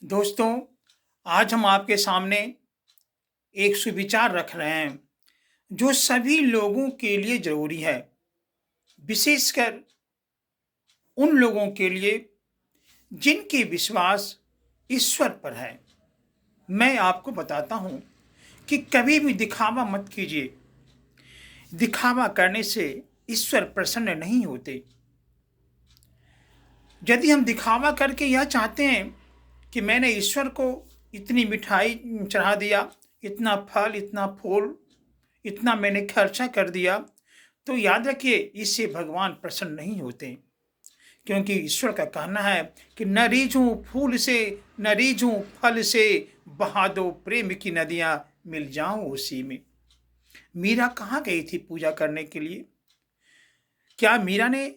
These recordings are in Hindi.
दोस्तों, आज हम आपके सामने एक सुविचार रख रहे हैं, जो सभी लोगों के लिए ज़रूरी है, विशेषकर उन लोगों के लिए जिनके विश्वास ईश्वर पर है। मैं आपको बताता हूँ कि कभी भी दिखावा मत कीजिए। दिखावा करने से ईश्वर प्रसन्न नहीं होते। यदि हम दिखावा करके यह चाहते हैं कि मैंने ईश्वर को इतनी मिठाई चढ़ा दिया, इतना फल, इतना फूल, इतना मैंने खर्चा कर दिया, तो याद रखिए इससे भगवान प्रसन्न नहीं होते। क्योंकि ईश्वर का कहना है कि न रीझूं फूल से, न रीझूं फल से, बहा दो प्रेम की नदियां, मिल जाऊं उसी में। मीरा कहाँ गई थी पूजा करने के लिए? क्या मीरा ने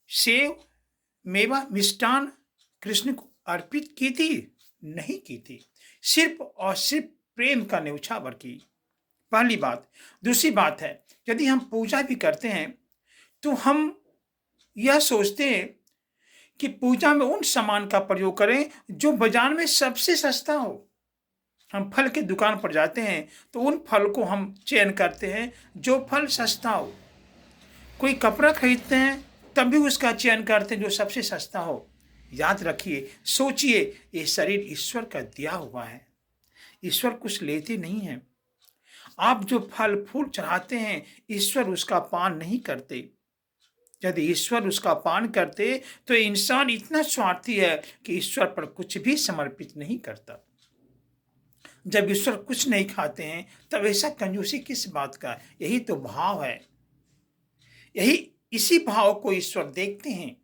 सेव, मेवा, मिष्टान कृष्ण को अर्पित की थी? नहीं की थी। सिर्फ और सिर्फ प्रेम का न्यौछावर की। पहली बात। दूसरी बात है, यदि हम पूजा भी करते हैं तो हम यह सोचते हैं कि पूजा में उन सामान का प्रयोग करें जो बाजार में सबसे सस्ता हो। हम फल की दुकान पर जाते हैं तो उन फल को हम चयन करते हैं जो फल सस्ता हो। कोई कपड़ा खरीदते हैं तब भी उसका चयन करते हैं जो सबसे सस्ता हो। याद रखिए, सोचिए, ये शरीर ईश्वर का दिया हुआ है। ईश्वर कुछ लेते नहीं हैं। आप जो फल फूल चढ़ाते हैं, ईश्वर उसका पान नहीं करते। यदि ईश्वर उसका पान करते तो इंसान इतना स्वार्थी है कि ईश्वर पर कुछ भी समर्पित नहीं करता। जब ईश्वर कुछ नहीं खाते हैं तब ऐसा कंजूसी किस बात का? यही तो भाव है। यही इसी भाव को ईश्वर देखते हैं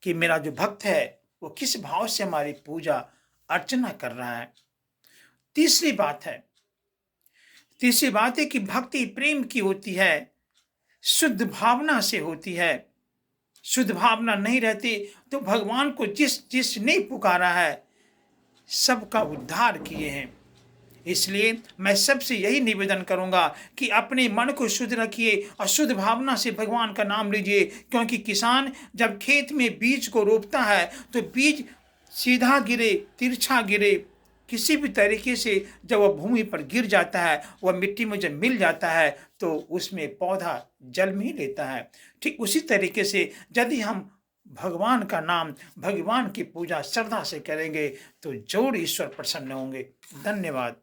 कि मेरा जो भक्त है वो किस भाव से हमारी पूजा अर्चना कर रहा है। तीसरी बात है तीसरी बात है कि भक्ति प्रेम की होती है, शुद्ध भावना से होती है। शुद्ध भावना नहीं रहती तो भगवान को जिसने पुकारा है सबका उद्धार किए हैं। इसलिए मैं सबसे यही निवेदन करूंगा कि अपने मन को शुद्ध रखिए और शुद्ध भावना से भगवान का नाम लीजिए। क्योंकि किसान जब खेत में बीज को रोपता है तो बीज सीधा गिरे, तिरछा गिरे, किसी भी तरीके से जब वह भूमि पर गिर जाता है, वह मिट्टी में जब मिल जाता है तो उसमें पौधा जन्म ही लेता है। ठीक उसी तरीके से यदि हम भगवान का नाम, भगवान की पूजा श्रद्धा से करेंगे तो जरूर ईश्वर प्रसन्न होंगे। धन्यवाद।